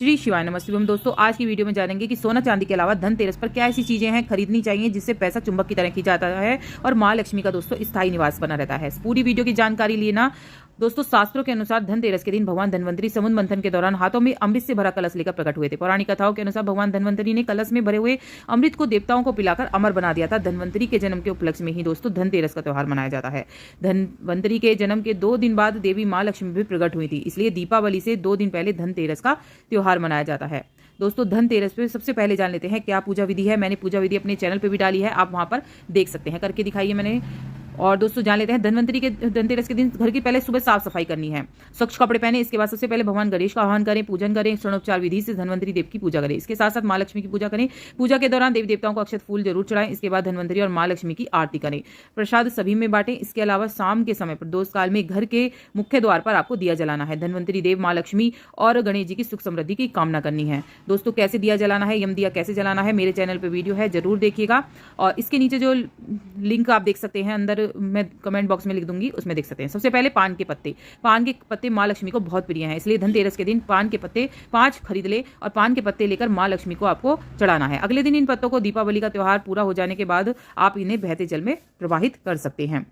श्री शिवाय नमस्ते दोस्तों, आज की वीडियो में जानेंगे कि सोना चांदी के अलावा धनतेरस पर क्या ऐसी चीजें हैं खरीदनी चाहिए जिससे पैसा चुंबक की तरह खींचा जाता है और मां लक्ष्मी का दोस्तों स्थायी निवास बना रहता है। पूरी वीडियो की जानकारी लेना दोस्तों, शास्त्रों के अनुसार धनतेरस के दिन भगवान धनवंतरी समुद्र मंथन के दौरान हाथों में अमृत से भरा कलश लेकर प्रकट हुए थे। पौराणिक कथाओं के अनुसार भगवान धनवंतरी ने कलश में भरे हुए अमृत को देवताओं को पिलाकर अमर बना दिया था। धनवंतरी के जन्म के उपलक्ष्य में ही दोस्तों धनतेरस का त्योहार मनाया जाता है। धनवंतरी के जन्म के 2 दिन बाद देवी मां लक्ष्मी भी प्रकट हुई थी, इसलिए दीपावली से 2 दिन पहले धनतेरस का त्योहार मनाया जाता है। दोस्तों, धनतेरस पे सबसे पहले जान लेते हैं क्या पूजा विधि है। मैंने पूजा विधि अपने चैनल पे भी डाली है, आप वहां पर देख सकते हैं, करके दिखाइए मैंने। और दोस्तों जान लेते हैं धनतेरस के दिन घर की पहले सुबह साफ सफाई करनी है, स्वच्छ कपड़े पहने। इसके बाद सबसे पहले भगवान गणेश का आह्वान करें, पूजन करें, षोडोपचार विधि से धनवंतरी देव की पूजा करें। इसके साथ साथ मां लक्ष्मी की पूजा करें। पूजा के दौरान देवी देवताओं को अक्षत फूल जरूर चढ़ाएं। इसके बाद धनवंतरी और मां लक्ष्मी की आरती करें। प्रसाद सभी में बांटें। इसके अलावा शाम के समय प्रदोष काल में घर के मुख्य द्वार पर आपको दिया जलाना है। धनवंतरी देव, मां लक्ष्मी और गणेश जी की सुख समृद्धि की कामना करनी है। दोस्तों, कैसे दिया जलाना है, यम दिया कैसे जलाना है, मेरे चैनल पर वीडियो है, जरूर देखिएगा। और इसके नीचे जो लिंक आप देख सकते हैं, अंदर मैं कमेंट बॉक्स में लिख दूंगी, उसमें देख सकते हैं। सबसे पहले पान के पत्ते मां लक्ष्मी को बहुत प्रिय हैं, इसलिए धनतेरस के दिन पान के पत्ते 5 खरीद ले और पान के पत्ते लेकर मां लक्ष्मी को आपको चढ़ाना है। अगले दिन इन पत्तों को दीपावली का त्योहार पूरा हो जाने के बाद आप इन्हें बहते जल में प्रवाहित कर सकते हैं।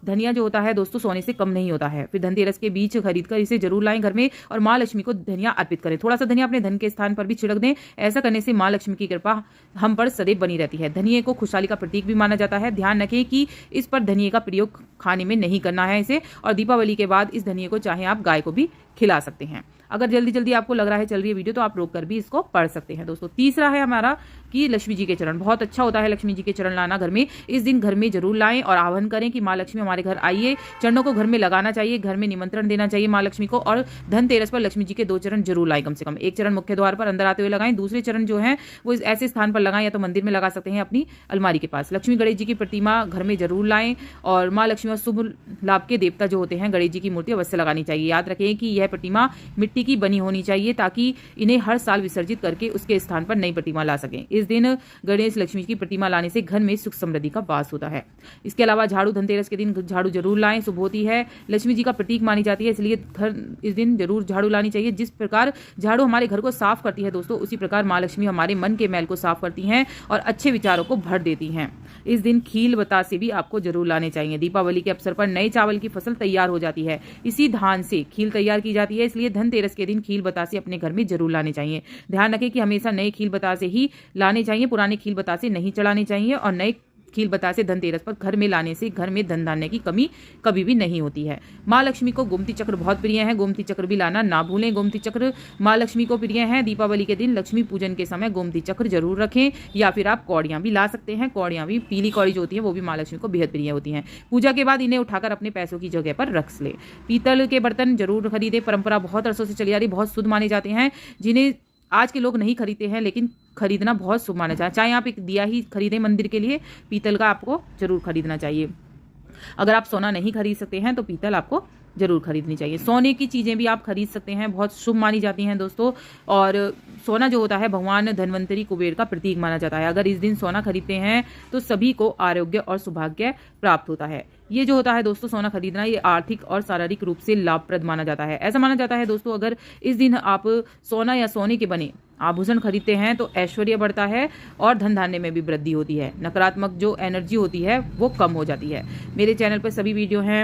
धनिया जो होता है दोस्तों सोने से कम नहीं होता है। फिर धनतेरस के बीच खरीदकर इसे जरूर लाएं घर में और मां लक्ष्मी को धनिया अर्पित करें। थोड़ा सा धनिया अपने धन के स्थान पर भी छिड़क दें। ऐसा करने से मां लक्ष्मी की कृपा हम पर सदैव बनी रहती है। धनिये को खुशहाली का प्रतीक भी माना जाता है। ध्यान रखें कि इस पर धनिये का प्रयोग खाने में नहीं करना है इसे। और दीपावली के बाद इस धनिये को चाहे आप गाय को भी खिला सकते हैं। अगर जल्दी जल्दी आपको लग रहा है चल रही है वीडियो तो आप रोक कर भी इसको पढ़ सकते हैं। दोस्तों, तीसरा है हमारा कि लक्ष्मी जी के चरण। बहुत अच्छा होता है लक्ष्मी जी के चरण लाना घर में। इस दिन घर में जरूर लाएं और आह्वान करें कि मां लक्ष्मी हमारे घर आइए। चरणों को घर में लगाना चाहिए, घर में निमंत्रण देना चाहिए मां लक्ष्मी को। और धनतेरस पर लक्ष्मी जी के 2 चरण जरूर लाएं, कम से कम 1 चरण मुख्य द्वार पर अंदर आते हुए लगाएं। दूसरे चरण जो है वो ऐसे स्थान पर लगाएं, या तो मंदिर में लगा सकते हैं अपनी अलमारी के पास। लक्ष्मी गणेश जी की प्रतिमा घर में जरूर लाएं और मां लक्ष्मी और शुभ लाभ के देवता जो होते हैं गणेश जी की मूर्ति अवश्य लगानी चाहिए। याद रखें कि यह प्रतिमा मिट्टी की बनी होनी चाहिए ताकि इन्हें हर साल विसर्जित करके उसके स्थान पर नई प्रतिमा ला सकें। इस दिन गणेश लक्ष्मी की प्रतिमा लाने से घर में सुख समृद्धि का वास होता है। इसके अलावा झाड़ू, धनतेरस के दिन झाड़ू जरूर लाएं, शुभ होती है, लक्ष्मी जी का प्रतीक मानी जाती है, इसलिए घर इस दिन जरूर झाड़ू लानी चाहिए। जिस प्रकार झाड़ू हमारे घर को साफ करती है दोस्तों, उसी प्रकार मां लक्ष्मी हमारे मन के मैल को साफ करती हैं और अच्छे विचारों को भर देती हैं। इस दिन खील बतासे भी आपको जरूर लाने चाहिए। दीपावली के अवसर पर नए चावल की फसल तैयार हो जाती है, इसी धान से खील तैयार की जाती है, इसलिए धनतेरस के दिन खील बतासे अपने घर में जरूर लाने चाहिए। ध्यान रखें कि हमेशा नए खील बतासे ही लाने चाहिए, पुराने खील बतासे नहीं चढ़ाने चाहिए। और नए खील बतासे धनतेरस पर घर में लाने से घर में धन धान्य की कमी कभी भी नहीं होती है। मां लक्ष्मी को गोमती चक्र बहुत प्रिय है, गोमती चक्र भी लाना ना भूलें। गोमती चक्र मां लक्ष्मी को प्रिय है। दीपावली के दिन लक्ष्मी पूजन के समय गोमती चक्र जरूर रखें, या फिर आप कौड़ियां भी ला सकते हैं। कौड़ियां भी, पीली कौड़ी जो होती है वो भी मां लक्ष्मी को बेहद प्रिय होती हैं। पूजा के बाद इन्हें उठाकर अपने पैसों की जगह पर रख ले। पीतल के बर्तन जरूर खरीदे। परंपरा बहुत अरसों से चली आ रही, बहुत शुद्ध माने जाते हैं, जिन्हें आज के लोग नहीं खरीदते हैं, लेकिन खरीदना बहुत शुभ माना जाता है। चाहे आप एक दिया ही खरीदें मंदिर के लिए, पीतल का आपको जरूर खरीदना चाहिए। अगर आप सोना नहीं खरीद सकते हैं तो पीतल आपको जरूर खरीदनी चाहिए। सोने की चीजें भी आप खरीद सकते हैं, बहुत शुभ मानी जाती हैं दोस्तों। और सोना जो होता है भगवान धनवंतरी कुबेर का प्रतीक माना जाता है। अगर इस दिन सोना खरीदते हैं तो सभी को आरोग्य और सौभाग्य प्राप्त होता है। ये जो होता है दोस्तों सोना खरीदना, ये आर्थिक और शारीरिक रूप से लाभप्रद माना जाता है। ऐसा माना जाता है दोस्तों, अगर इस दिन आप सोना या सोने के बने आभूषण खरीदते हैं तो ऐश्वर्य बढ़ता है और धन धान्य में भी वृद्धि होती है। नकारात्मक जो एनर्जी होती है वो कम हो जाती है। मेरे चैनल पर सभी वीडियो हैं,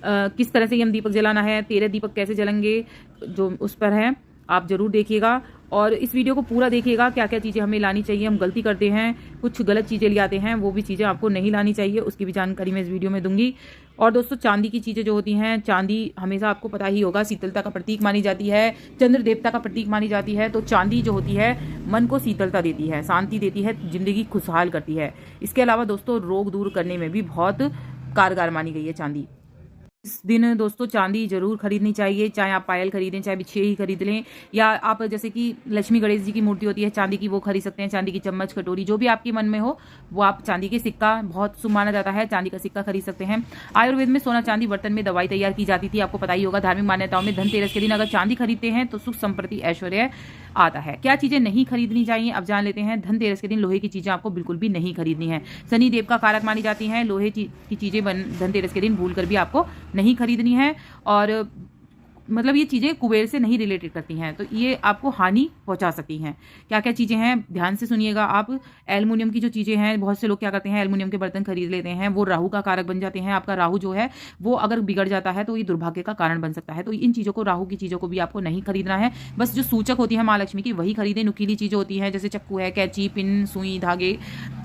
किस तरह से यम दीपक जलाना है, 13 दीपक कैसे जलेंगे, जो उस पर है, आप जरूर देखिएगा। और इस वीडियो को पूरा देखिएगा, क्या क्या चीज़ें हमें लानी चाहिए। हम गलती करते हैं, कुछ गलत चीज़ें ले आते हैं, वो भी चीज़ें आपको नहीं लानी चाहिए, उसकी भी जानकारी मैं इस वीडियो में दूंगी। और दोस्तों, चांदी की चीज़ें जो होती हैं, चांदी हमेशा आपको पता ही होगा शीतलता का प्रतीक मानी जाती है, चंद्र देवता का प्रतीक मानी जाती है। तो चांदी जो होती है मन को शीतलता देती है, शांति देती है, जिंदगी खुशहाल करती है। इसके अलावा दोस्तों रोग दूर करने में भी बहुत कारगर मानी गई है चांदी। इस दिन दोस्तों चांदी जरूर खरीदनी चाहिए, चाहे आप पायल खरीदें, चाहे बिछिए ही खरीद लें, या आप जैसे कि लक्ष्मी गणेश जी की मूर्ति होती है चांदी की, वो खरीद सकते हैं। चांदी की चम्मच, कटोरी, जो भी आपके मन में हो वो आप, चांदी के सिक्का बहुत शुभ माना जाता है, चांदी का सिक्का खरीद सकते हैं। आयुर्वेद में सोना चांदी बर्तन में दवाई तैयार की जाती थी, आपको पता ही होगा। धार्मिक मान्यताओं में धनतेरस के दिन अगर चांदी खरीदते हैं तो सुख संपत्ति ऐश्वर्य आता है। क्या चीजें नहीं खरीदनी चाहिए अब जान लेते हैं। धनतेरस के दिन लोहे की चीजें आपको बिल्कुल भी नहीं खरीदनी है, शनि देव का कारक मानी जाती हैं। लोहे की चीजें धनतेरस के दिन भूल कर भी आपको नहीं खरीदनी है। और मतलब ये चीज़ें कुबेर से नहीं रिलेटेड करती हैं, तो ये आपको हानि पहुंचा सकती हैं। क्या क्या चीज़ें हैं ध्यान से सुनिएगा आप। एल्युमिनियम की जो चीज़ें हैं, बहुत से लोग क्या करते हैं, एल्युमिनियम के बर्तन खरीद लेते हैं, वो राहु का कारक बन जाते हैं। आपका राहु जो है वो अगर बिगड़ जाता है तो ये दुर्भाग्य का कारण बन सकता है। तो इन चीज़ों को, राहु की चीज़ों को भी आपको नहीं खरीदना है। बस जो सूचक होती है माँ लक्ष्मी की वही खरीदें। नुकीली चीज़ें होती हैं जैसे चक्कू है, कैंची, पिन, सुई, धागे,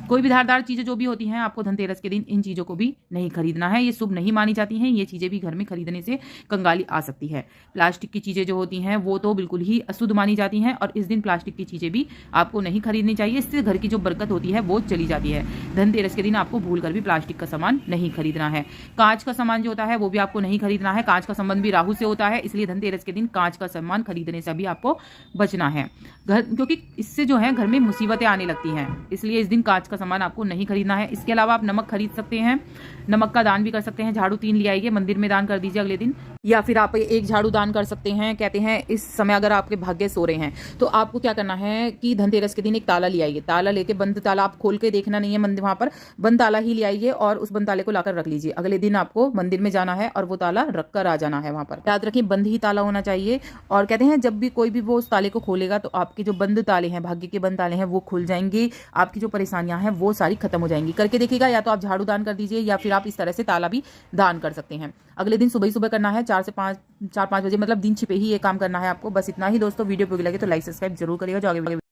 कोई भी धारदार चीज़ें जो भी होती हैं, आपको धनतेरस के दिन इन चीज़ों को भी नहीं खरीदना है। ये शुभ नहीं मानी जाती हैं। ये चीज़ें भी घर में खरीदने से कंगाली आ सकती है। प्लास्टिक की चीज़ें जो होती हैं वो तो बिल्कुल ही अशुद्ध मानी जाती हैं, और इस दिन प्लास्टिक की चीज़ें भी आपको नहीं खरीदनी चाहिए। इससे घर की जो बरकत होती है वो चली जाती है। धनतेरस के दिन आपको भूलकर भी प्लास्टिक का सामान नहीं खरीदना है। कांच का सामान जो होता है वो भी आपको नहीं खरीदना है। कांच का संबंध भी राहु से होता है, इसलिए धनतेरस के दिन कांच का सामान खरीदने से भी आपको बचना है। क्योंकि इससे जो है घर में मुसीबतें आने लगती हैं, इसलिए इस दिन कांच का सामान आपको नहीं खरीदना है। इसके अलावा आप नमक खरीद सकते हैं, नमक का दान भी कर सकते हैं। झाड़ू 3 ले आइए, मंदिर में दान कर दीजिए अगले दिन, या फिर आप एक झाड़ू दान कर सकते हैं। कहते हैं इस समय अगर आपके भाग्य सो रहे हैं तो आपको क्या करना है कि धनतेरस के दिन एक ताला ले आइए। ताला लेके, बंद ताला आप खोल के देखना नहीं है मंदिर, वहां पर बंद ताला ही ले आइए और उस बंद ताले को लाकर रख लीजिए। अगले दिन आपको मंदिर में जाना है और वो ताला रख कर आ जाना है वहां पर। याद रखिए बंद ही ताला होना चाहिए। और कहते हैं जब भी कोई भी वो उस ताले को खोलेगा तो आपके जो बंद ताले हैं, भाग्य के बंद ताले हैं, वो खुल जाएंगे। आपकी जो परेशानियां हैं वो सारी खत्म हो जाएंगी। करके देखिएगा, या तो आप झाड़ू दान कर दीजिए या फिर आप इस तरह से ताला भी दान कर सकते हैं। अगले दिन सुबह ही सुबह करना है, 4 5 बजे, मतलब दिन छिपे ही ये काम करना है आपको। बस इतना ही दोस्तों। वीडियो पे लगे तो लाइक सब्सक्राइब जरूर करिएगा। जो आगे